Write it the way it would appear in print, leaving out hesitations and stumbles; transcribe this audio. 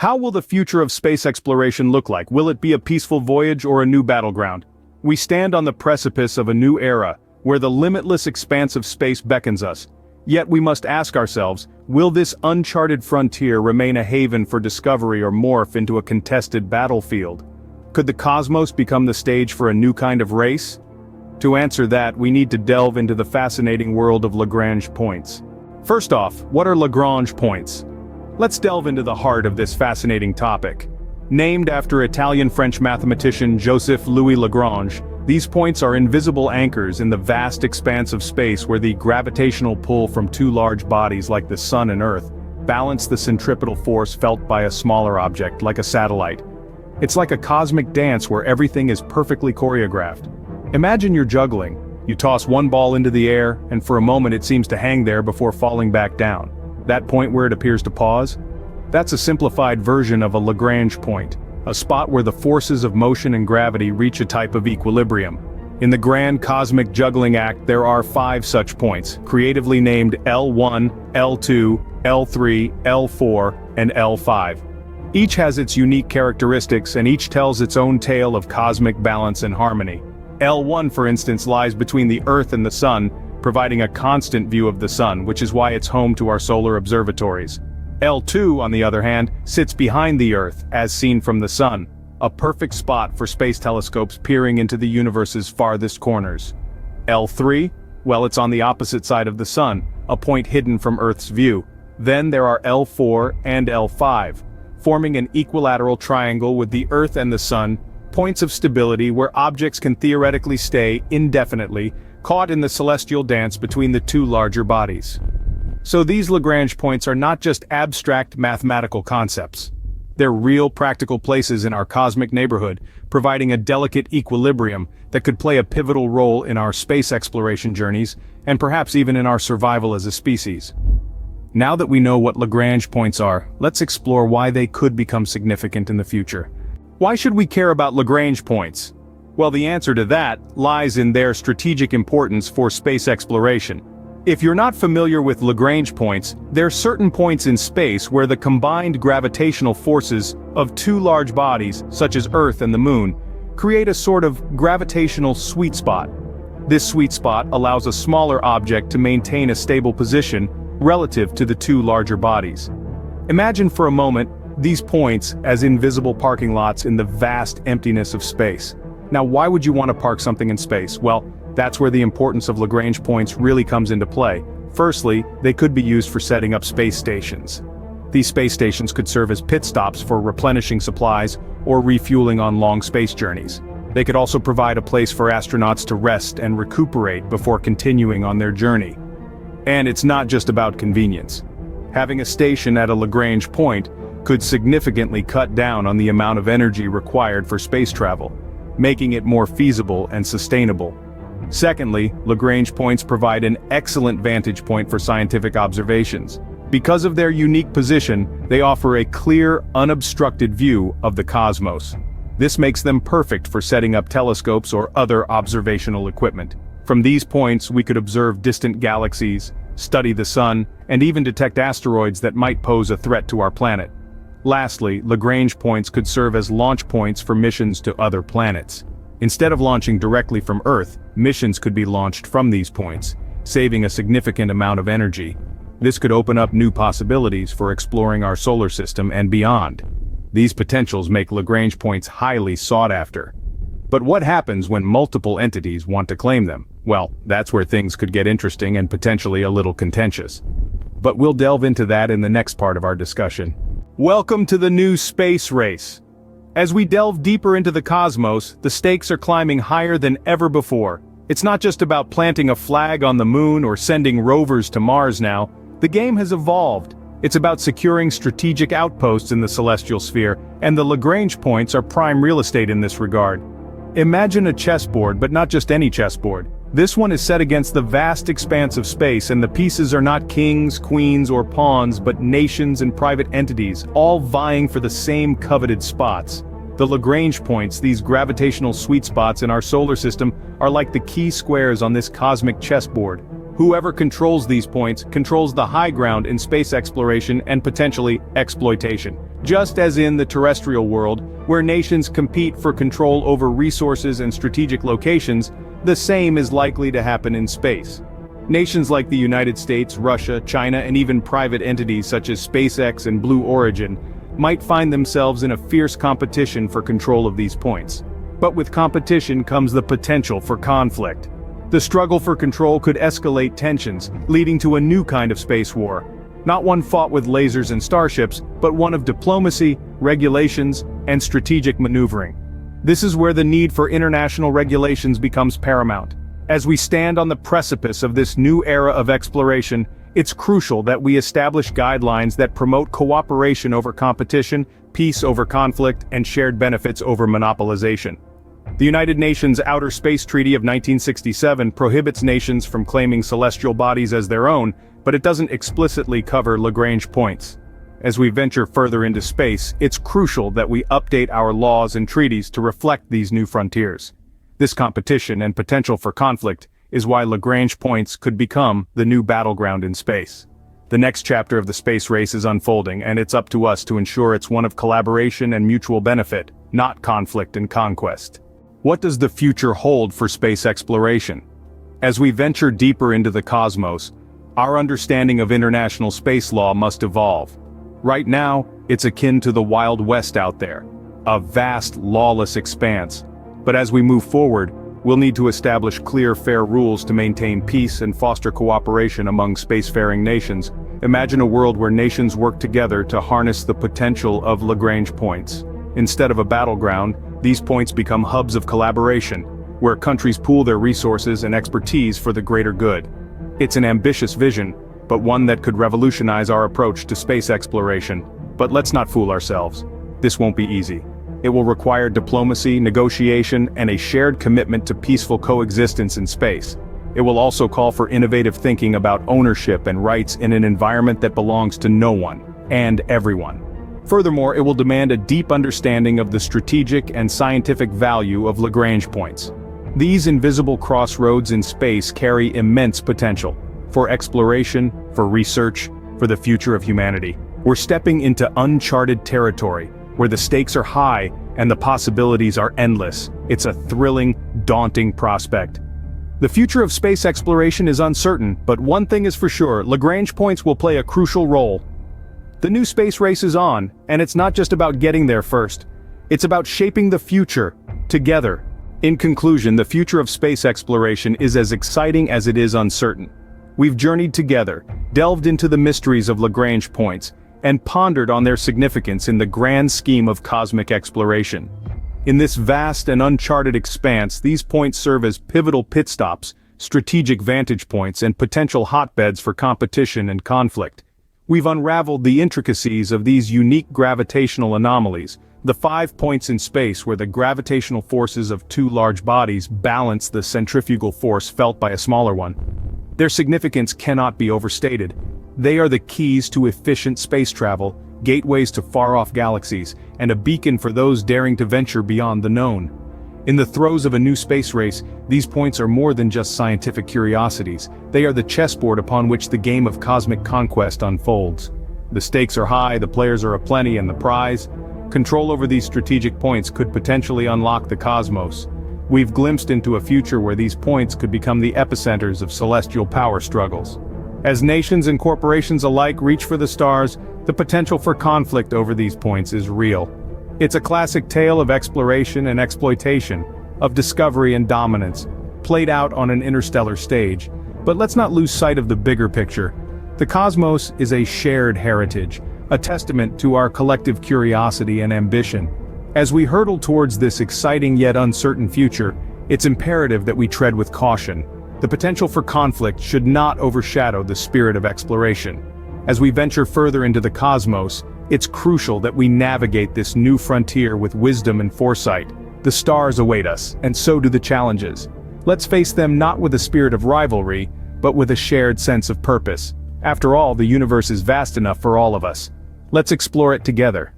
How will the future of space exploration look like? Will it be a peaceful voyage or a new battleground? We stand on the precipice of a new era, where the limitless expanse of space beckons us. Yet we must ask ourselves, will this uncharted frontier remain a haven for discovery or morph into a contested battlefield? Could the cosmos become the stage for a new kind of race? To answer that, we need to delve into the fascinating world of Lagrange points. First off, what are Lagrange points? Let's delve into the heart of this fascinating topic. Named after Italian-French mathematician Joseph Louis Lagrange, these points are invisible anchors in the vast expanse of space where the gravitational pull from two large bodies like the Sun and Earth balance the centripetal force felt by a smaller object like a satellite. It's like a cosmic dance where everything is perfectly choreographed. Imagine you're juggling. You toss one ball into the air, and for a moment it seems to hang there before falling back down. That point where it appears to pause? That's a simplified version of a Lagrange point, a spot where the forces of motion and gravity reach a type of equilibrium. In the grand cosmic juggling act, there are 5 such points, creatively named L1, L2, L3, L4, and L5. Each has its unique characteristics and each tells its own tale of cosmic balance and harmony. L1, for instance, lies between the Earth and the Sun, providing a constant view of the Sun, which is why it's home to our solar observatories. L2, on the other hand, sits behind the Earth, as seen from the Sun, a perfect spot for space telescopes peering into the universe's farthest corners. L3? Well, it's on the opposite side of the Sun, a point hidden from Earth's view. Then there are L4 and L5, forming an equilateral triangle with the Earth and the Sun, points of stability where objects can theoretically stay indefinitely, caught in the celestial dance between the two larger bodies. So these Lagrange points are not just abstract mathematical concepts. They're real practical places in our cosmic neighborhood, providing a delicate equilibrium that could play a pivotal role in our space exploration journeys, and perhaps even in our survival as a species. Now that we know what Lagrange points are, let's explore why they could become significant in the future. Why should we care about Lagrange points? Well, the answer to that lies in their strategic importance for space exploration. If you're not familiar with Lagrange points, there are certain points in space where the combined gravitational forces of two large bodies, such as Earth and the Moon, create a sort of gravitational sweet spot. This sweet spot allows a smaller object to maintain a stable position relative to the two larger bodies. Imagine for a moment these points as invisible parking lots in the vast emptiness of space. Now, why would you want to park something in space? Well, that's where the importance of Lagrange points really comes into play. Firstly, they could be used for setting up space stations. These space stations could serve as pit stops for replenishing supplies or refueling on long space journeys. They could also provide a place for astronauts to rest and recuperate before continuing on their journey. And it's not just about convenience. Having a station at a Lagrange point could significantly cut down on the amount of energy required for space travel, making it more feasible and sustainable. Secondly, Lagrange points provide an excellent vantage point for scientific observations. Because of their unique position, they offer a clear, unobstructed view of the cosmos. This makes them perfect for setting up telescopes or other observational equipment. From these points, we could observe distant galaxies, study the Sun, and even detect asteroids that might pose a threat to our planet. Lastly, Lagrange points could serve as launch points for missions to other planets. Instead of launching directly from Earth, missions could be launched from these points, saving a significant amount of energy. This could open up new possibilities for exploring our solar system and beyond. These potentials make Lagrange points highly sought after. But what happens when multiple entities want to claim them? Well, that's where things could get interesting and potentially a little contentious. But we'll delve into that in the next part of our discussion. Welcome to the new space race. As we delve deeper into the cosmos, the stakes are climbing higher than ever before. It's not just about planting a flag on the moon or sending rovers to Mars now. The game has evolved. It's about securing strategic outposts in the celestial sphere, and the Lagrange points are prime real estate in this regard. Imagine a chessboard, but not just any chessboard. This one is set against the vast expanse of space, and the pieces are not kings, queens, or pawns, but nations and private entities, all vying for the same coveted spots. The Lagrange points, these gravitational sweet spots in our solar system, are like the key squares on this cosmic chessboard. Whoever controls these points controls the high ground in space exploration and potentially exploitation. Just as in the terrestrial world, where nations compete for control over resources and strategic locations, the same is likely to happen in space. Nations like the United States, Russia, China, and even private entities such as SpaceX and Blue Origin might find themselves in a fierce competition for control of these points. But with competition comes the potential for conflict. The struggle for control could escalate tensions, leading to a new kind of space war. Not one fought with lasers and starships, but one of diplomacy, regulations, and strategic maneuvering. This is where the need for international regulations becomes paramount. As we stand on the precipice of this new era of exploration, it's crucial that we establish guidelines that promote cooperation over competition, peace over conflict, and shared benefits over monopolization. The United Nations Outer Space Treaty of 1967 prohibits nations from claiming celestial bodies as their own, but it doesn't explicitly cover Lagrange points. As we venture further into space, it's crucial that we update our laws and treaties to reflect these new frontiers. This competition and potential for conflict is why Lagrange points could become the new battleground in space. The next chapter of the space race is unfolding, and it's up to us to ensure it's one of collaboration and mutual benefit, not conflict and conquest. What does the future hold for space exploration? As we venture deeper into the cosmos, our understanding of international space law must evolve. Right now, it's akin to the Wild West out there, a vast, lawless expanse. But as we move forward, we'll need to establish clear, fair rules to maintain peace and foster cooperation among spacefaring nations. Imagine a world where nations work together to harness the potential of Lagrange points. Instead of a battleground, these points become hubs of collaboration, where countries pool their resources and expertise for the greater good. It's an ambitious vision, but one that could revolutionize our approach to space exploration. But let's not fool ourselves. This won't be easy. It will require diplomacy, negotiation, and a shared commitment to peaceful coexistence in space. It will also call for innovative thinking about ownership and rights in an environment that belongs to no one, and everyone. Furthermore, it will demand a deep understanding of the strategic and scientific value of Lagrange points. These invisible crossroads in space carry immense potential for exploration, for research, for the future of humanity. We're stepping into uncharted territory, where the stakes are high and the possibilities are endless. It's a thrilling, daunting prospect. The future of space exploration is uncertain, but one thing is for sure: Lagrange points will play a crucial role. The new space race is on, and it's not just about getting there first. It's about shaping the future, together. In conclusion, the future of space exploration is as exciting as it is uncertain. We've journeyed together, delved into the mysteries of Lagrange points, and pondered on their significance in the grand scheme of cosmic exploration. In this vast and uncharted expanse, these points serve as pivotal pit stops, strategic vantage points, and potential hotbeds for competition and conflict. We've unraveled the intricacies of these unique gravitational anomalies, the 5 points in space where the gravitational forces of two large bodies balance the centrifugal force felt by a smaller one. Their significance cannot be overstated. They are the keys to efficient space travel, gateways to far-off galaxies, and a beacon for those daring to venture beyond the known. In the throes of a new space race, these points are more than just scientific curiosities. They are the chessboard upon which the game of cosmic conquest unfolds. The stakes are high, the players are aplenty, and the prize? Control over these strategic points could potentially unlock the cosmos. We've glimpsed into a future where these points could become the epicenters of celestial power struggles. As nations and corporations alike reach for the stars, the potential for conflict over these points is real. It's a classic tale of exploration and exploitation, of discovery and dominance, played out on an interstellar stage. But let's not lose sight of the bigger picture. The cosmos is a shared heritage, a testament to our collective curiosity and ambition. As we hurtle towards this exciting yet uncertain future, it's imperative that we tread with caution. The potential for conflict should not overshadow the spirit of exploration. As we venture further into the cosmos, it's crucial that we navigate this new frontier with wisdom and foresight. The stars await us, and so do the challenges. Let's face them not with a spirit of rivalry, but with a shared sense of purpose. After all, the universe is vast enough for all of us. Let's explore it together.